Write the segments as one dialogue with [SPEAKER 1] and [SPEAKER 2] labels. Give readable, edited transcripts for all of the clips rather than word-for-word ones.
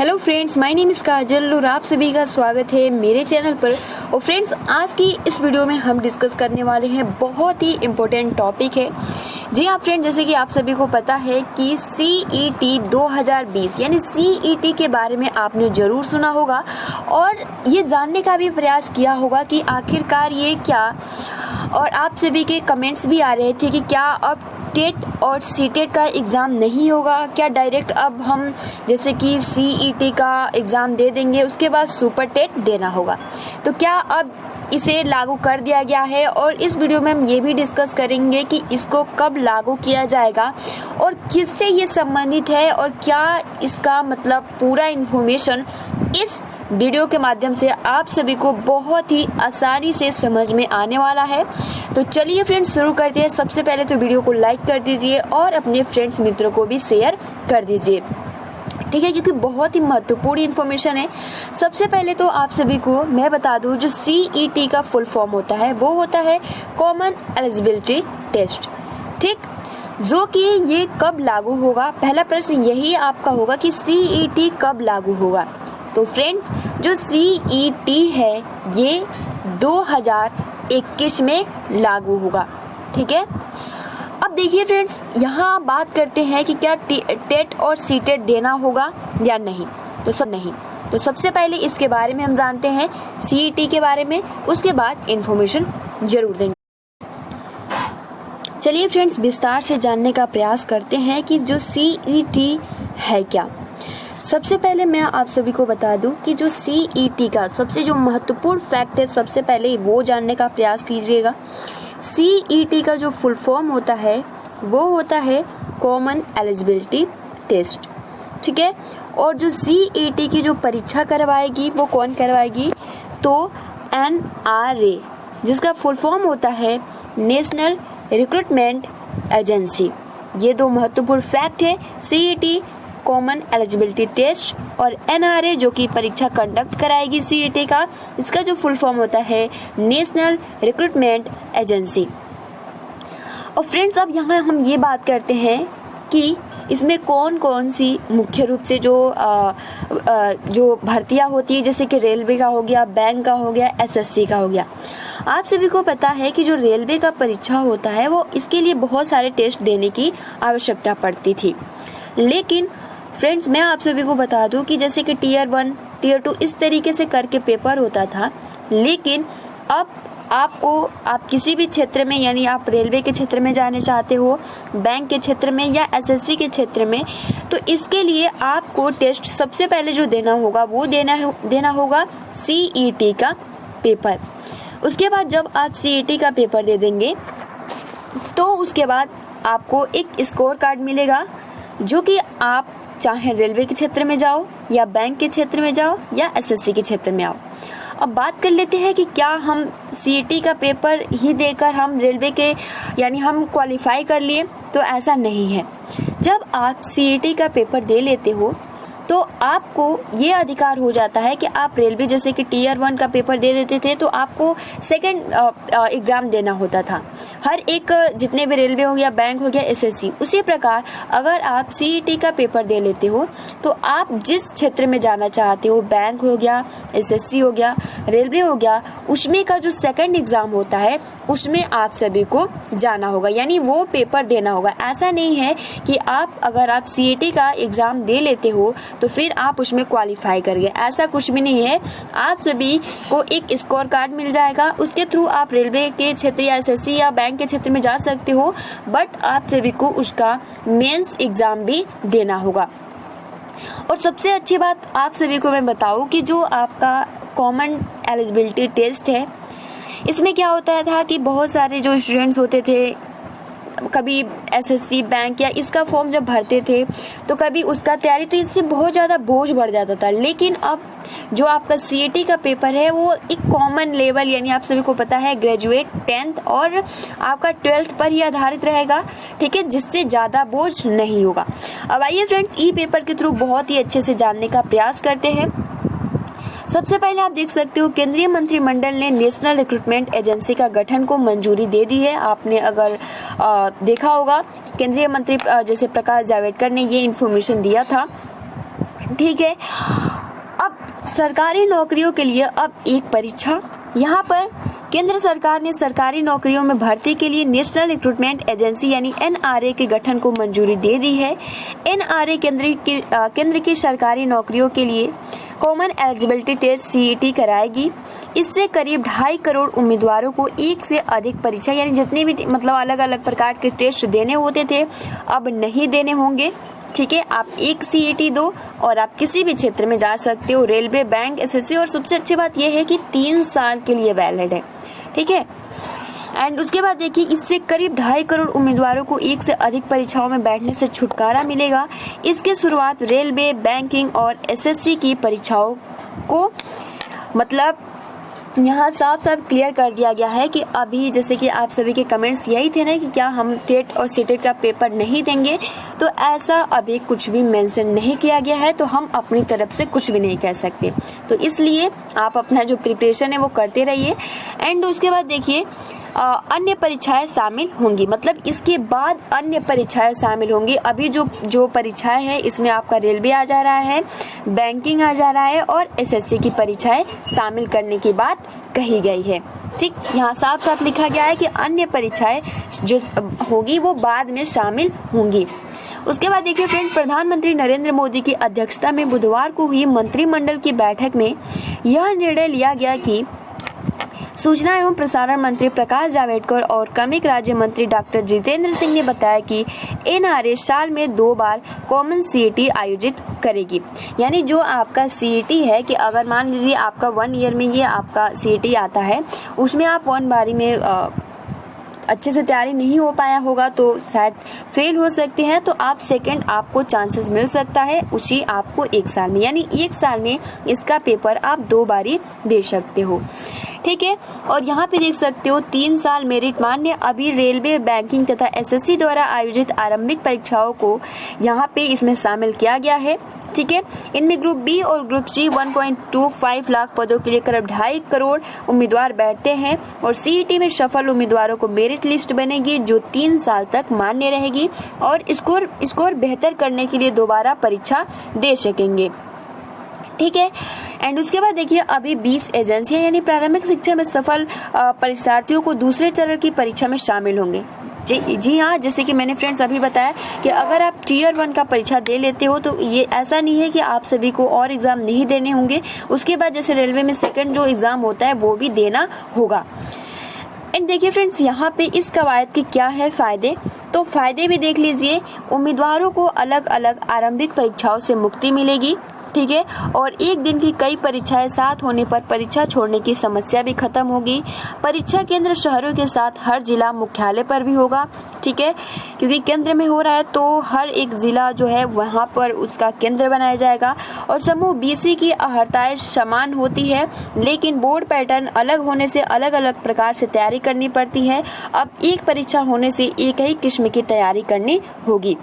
[SPEAKER 1] Hello friends, my name is Kajal और आप सभी का स्वागत है मेरे चैनल पर। और फ्रेंड्स, आज की इस वीडियो में हम डिस्कस करने वाले हैं बहुत ही इम्पोर्टेंट टॉपिक है। जी हाँ फ्रेंड्स, जैसे कि आप सभी को पता है कि CET 2020 यानी CET के बारे में आपने ज़रूर सुना होगा और ये जानने का भी प्रयास किया होगा कि आखिरकार ये क्या। और आप सभी के कमेंट्स भी आ रहे थे कि क्या अब टेट और सीटेट का एग्ज़ाम नहीं होगा, क्या डायरेक्ट अब हम जैसे कि CET का एग्ज़ाम दे देंगे उसके बाद सुपर टेट देना होगा। तो क्या अब इसे लागू कर दिया गया है और इस वीडियो में हम ये भी डिस्कस करेंगे कि इसको कब लागू किया जाएगा और किससे ये संबंधित है और क्या इसका मतलब पूरा इन्फॉर्मेशन इस वीडियो के माध्यम से आप सभी को बहुत ही आसानी से समझ में आने वाला है। तो चलिए फ्रेंड्स, शुरू करते हैं। सबसे पहले तो वीडियो को लाइक कर दीजिए और अपने फ्रेंड्स मित्रों को भी शेयर कर दीजिए, ठीक है, क्योंकि बहुत ही महत्वपूर्ण इन्फॉर्मेशन है। सबसे पहले तो आप सभी को मैं बता दूं, जो CET का फुल फॉर्म होता है वो होता है कॉमन एलिजिबिलिटी टेस्ट, ठीक, जो कि ये कब लागू होगा। पहला प्रश्न यही आपका होगा कि CET कब लागू होगा। तो फ्रेंड्स, जो CET है ये 2021 में लागू होगा, ठीक है। अब देखिए फ्रेंड्स, यहाँ बात करते हैं कि क्या टेट और सीटेट देना होगा या नहीं। तो सबसे पहले इसके बारे में हम जानते हैं CET के बारे में, उसके बाद इंफॉर्मेशन जरूर देंगे। चलिए फ्रेंड्स, विस्तार से जानने का प्रयास करते हैं कि जो CET है क्या। सबसे पहले मैं आप सभी को बता दूं कि जो CET का सबसे जो महत्वपूर्ण फैक्ट है, सबसे पहले वो जानने का प्रयास कीजिएगा। CET का जो फुल फॉर्म होता है वो होता है कॉमन एलिजिबिलिटी टेस्ट, ठीक है। और जो CET की जो परीक्षा करवाएगी वो कौन करवाएगी, तो NRA, जिसका फुल फॉर्म होता है नेशनल रिक्रूटमेंट एजेंसी। ये दो महत्वपूर्ण फैक्ट है, CET कॉमन एलिजिबिलिटी टेस्ट और NRA जो कि परीक्षा कंडक्ट कराएगी CET का, इसका जो फुल फॉर्म होता है नेशनल रिक्रूटमेंट एजेंसी। और फ्रेंड्स, अब यहाँ हम ये बात करते हैं कि इसमें कौन कौन सी मुख्य रूप से जो भर्तियाँ होती है, जैसे कि रेलवे का हो गया, बैंक का हो गया, SSC का हो गया। आप सभी को पता है कि जो रेलवे का परीक्षा होता है वो इसके लिए बहुत सारे टेस्ट देने की आवश्यकता पड़ती थी। लेकिन फ्रेंड्स, मैं आप सभी को बता दूं कि जैसे कि Tier 1, Tier 2 इस तरीके से करके पेपर होता था। लेकिन अब आप किसी भी क्षेत्र में, यानी आप रेलवे के क्षेत्र में जाने चाहते हो, बैंक के क्षेत्र में या SSC के क्षेत्र में, तो इसके लिए आपको टेस्ट सबसे पहले जो देना होगा वो देना होगा CET का पेपर। उसके बाद जब आप CET का पेपर दे देंगे तो उसके बाद आपको एक स्कोर कार्ड मिलेगा, जो कि आप चाहे रेलवे के क्षेत्र में जाओ या बैंक के क्षेत्र में जाओ या SSC के क्षेत्र में आओ। अब बात कर लेते हैं कि क्या हम CET का पेपर ही देकर हम रेलवे के यानी हम क्वालिफाई कर लिए, तो ऐसा नहीं है। जब आप CET का पेपर दे लेते हो तो आपको ये अधिकार हो जाता है कि आप रेलवे जैसे कि Tier 1 का पेपर दे देते थे तो आपको सेकंड एग्ज़ाम देना होता था, हर एक जितने भी रेलवे हो गया, बैंक हो गया, SSC। उसी प्रकार अगर आप CET का पेपर दे लेते हो तो आप जिस क्षेत्र में जाना चाहते हो, बैंक हो गया, SSC हो गया, रेलवे हो गया, उसमें का जो सेकंड एग्ज़ाम होता है उसमें आप सभी को जाना होगा, यानी वो पेपर देना होगा। ऐसा नहीं है कि अगर आप CET का एग्ज़ाम दे लेते हो तो फिर आप उसमें क्वालिफाई कर गए, ऐसा कुछ भी नहीं है। आप सभी को एक स्कोर कार्ड मिल जाएगा, उसके थ्रू आप रेलवे के क्षेत्र या SSC या बैंक के क्षेत्र में जा सकते हो, बट आप सभी को उसका मेंस एग्ज़ाम भी देना होगा। और सबसे अच्छी बात आप सभी को मैं बताऊं कि जो आपका कॉमन एलिजिबिलिटी टेस्ट है, इसमें क्या होता था कि बहुत सारे जो स्टूडेंट्स होते थे, कभी SSC, बैंक या इसका फॉर्म जब भरते थे तो कभी उसका तैयारी, तो इससे बहुत ज़्यादा बोझ बढ़ जाता था। लेकिन अब जो आपका CET का पेपर है वो एक कॉमन लेवल, यानी आप सभी को पता है ग्रेजुएट, 10th और आपका 12th पर ही आधारित रहेगा, ठीक है, जिससे ज़्यादा बोझ नहीं होगा। अब आइए फ्रेंड्स, ई पेपर के थ्रू बहुत ही अच्छे से जानने का प्रयास करते हैं। सबसे पहले आप देख सकते हो केंद्रीय मंत्रिमंडल ने नेशनल रिक्रूटमेंट एजेंसी का गठन को मंजूरी दे दी है। आपने अगर देखा होगा, केंद्रीय मंत्री जैसे प्रकाश जावड़ेकर ने ये इन्फॉर्मेशन दिया था, ठीक है। अब सरकारी नौकरियों के लिए अब एक परीक्षा, यहाँ पर केंद्र सरकार ने सरकारी नौकरियों में भर्ती के लिए नेशनल रिक्रूटमेंट एजेंसी यानी NRA के गठन को मंजूरी दे दी है। NRA केंद्र की सरकारी नौकरियों के लिए कॉमन एलिजिबिलिटी टेस्ट CET कराएगी। इससे करीब 2.5 करोड़ उम्मीदवारों को एक से अधिक परीक्षा यानी जितने भी मतलब अलग अलग प्रकार के टेस्ट देने होते थे अब नहीं देने होंगे। ठीक है, आप एक CET दो और आप किसी भी क्षेत्र में जा सकते हो, रेलवे, बैंक, SSC, और सबसे अच्छी बात यह है कि 3 साल के लिए वैलिड है। ठीक है, एंड उसके बाद देखिए इससे करीब 2.5 करोड़ उम्मीदवारों को एक से अधिक परीक्षाओं में बैठने से छुटकारा मिलेगा। इसकी शुरुआत रेलवे, बैंकिंग और SSC की परीक्षाओं को मतलब यहाँ साफ साफ क्लियर कर दिया गया है कि अभी जैसे कि आप सभी के कमेंट्स यही थे ना कि क्या हम टेट और सीटेट का पेपर नहीं देंगे, तो ऐसा अभी कुछ भी मेंशन नहीं किया गया है, तो हम अपनी तरफ से कुछ भी नहीं कह सकते। तो इसलिए आप अपना जो प्रिपरेशन है वो करते रहिए। एंड उसके बाद देखिए अन्य परीक्षाएं शामिल होंगी, मतलब इसके बाद अन्य परीक्षाएं शामिल होंगी। अभी जो परीक्षाएं हैं इसमें आपका रेलवे आ जा रहा है, बैंकिंग आ जा रहा है और SSC की परीक्षाएं शामिल करने की बात कही गई है। ठीक, यहाँ साफ साफ लिखा गया है कि अन्य परीक्षाएं जो होगी वो बाद में शामिल होंगी। उसके बाद देखिए फ्रेंड, प्रधानमंत्री नरेंद्र मोदी की अध्यक्षता में बुधवार को हुई मंत्रिमंडल की बैठक में यह निर्णय लिया गया कि सूचना एवं प्रसारण मंत्री प्रकाश जावड़ेकर और कार्मिक राज्य मंत्री डॉक्टर जितेंद्र सिंह ने बताया कि NRA साल में 2 बार कॉमन CET आयोजित करेगी। यानी जो आपका CET है कि अगर मान लीजिए आपका 1 ईयर में ये आपका CET आता है, उसमें आप 1 बारी में अच्छे से तैयारी नहीं हो पाया होगा तो शायद फेल हो सकते हैं, तो आप सेकंड आपको चांसेस मिल सकता है उसी आपको 1 साल में, यानी 1 साल में इसका पेपर आप 2 बारी दे सकते हो। ठीक है, और यहाँ पे देख सकते हो 3 साल मेरिट मान्य। अभी रेलवे, बैंकिंग तथा SSC द्वारा आयोजित आरंभिक परीक्षाओं को यहाँ पे इसमें शामिल किया गया है। ठीक है, इनमें ग्रुप बी और ग्रुप सी 1.25 लाख पदों के लिए करीब 2.5 करोड़ उम्मीदवार बैठते हैं और CET में सफल उम्मीदवारों को मेरिट लिस्ट बनेगी जो 3 साल तक मान्य रहेगी और स्कोर बेहतर करने के लिए दोबारा परीक्षा दे सकेंगे। ठीक है, एंड उसके बाद देखिए अभी 20 एजेंसियां यानी प्रारंभिक शिक्षा में सफल परीक्षार्थियों को दूसरे चरण की परीक्षा में शामिल होंगे। जी हाँ, जैसे कि मैंने फ्रेंड्स अभी बताया कि अगर आप Tier 1 का परीक्षा दे लेते हो तो ये ऐसा नहीं है कि आप सभी को और एग्जाम नहीं देने होंगे। उसके बाद जैसे रेलवे में सेकंड जो एग्जाम होता है वो भी देना होगा। एंड देखिए फ्रेंड्स, यहाँ पे इस कवायद के क्या है फायदे, तो फायदे भी देख लीजिए। उम्मीदवारों को अलग अलग आरंभिक परीक्षाओं से मुक्ति मिलेगी। ठीक है, और एक दिन की कई परीक्षाएं साथ होने पर परीक्षा छोड़ने की समस्या भी खत्म होगी। परीक्षा केंद्र शहरों के साथ हर जिला मुख्यालय पर भी होगा। ठीक है, क्योंकि केंद्र में हो रहा है तो हर एक जिला जो है वहां पर उसका केंद्र बनाया जाएगा। और समूह BC की अर्हताएं समान होती है, लेकिन बोर्ड पैटर्न अलग होने से अलग अलग प्रकार से तैयारी करनी पड़ती है। अब एक परीक्षा होने से एक ही किस्म की तैयारी करनी होगी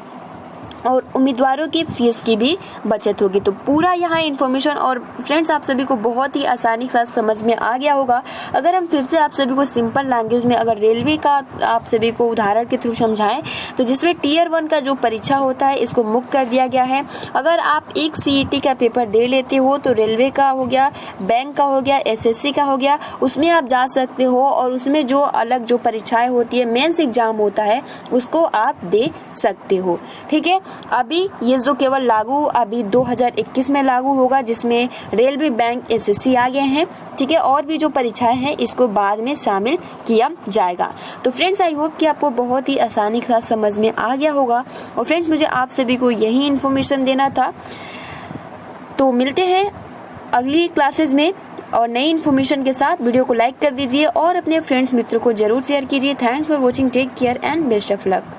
[SPEAKER 1] और उम्मीदवारों की फीस की भी बचत होगी। तो पूरा यहाँ इन्फॉर्मेशन और फ्रेंड्स आप सभी को बहुत ही आसानी के साथ समझ में आ गया होगा। अगर हम फिर से आप सभी को सिंपल लैंग्वेज में अगर रेलवे का आप सभी को उदाहरण के थ्रू समझाएं तो जिसमें Tier 1 का जो परीक्षा होता है इसको मुक्त कर दिया गया है। अगर आप एक CET का पेपर दे लेते हो तो रेलवे का हो गया, बैंक का हो गया, SSC का हो गया, उसमें आप जा सकते हो और उसमें जो अलग जो परीक्षाएं होती है, मेंस एग्जाम होता है, उसको आप दे सकते हो। ठीक है, अभी ये जो केवल लागू अभी 2021 में लागू होगा जिसमें रेलवे, बैंक, SSC आ गए हैं। ठीक है, और भी जो परीक्षाएं हैं इसको बाद में शामिल किया जाएगा। तो फ्रेंड्स आई होप कि आपको बहुत ही आसानी के साथ समझ में आ गया होगा। और फ्रेंड्स मुझे आप सभी को यही इन्फॉर्मेशन देना था। तो मिलते हैं अगली क्लासेज में और नई इन्फॉर्मेशन के साथ। वीडियो को लाइक कर दीजिए और अपने फ्रेंड्स मित्रों को जरूर शेयर कीजिए। Thanks for watching, take care and best of luck.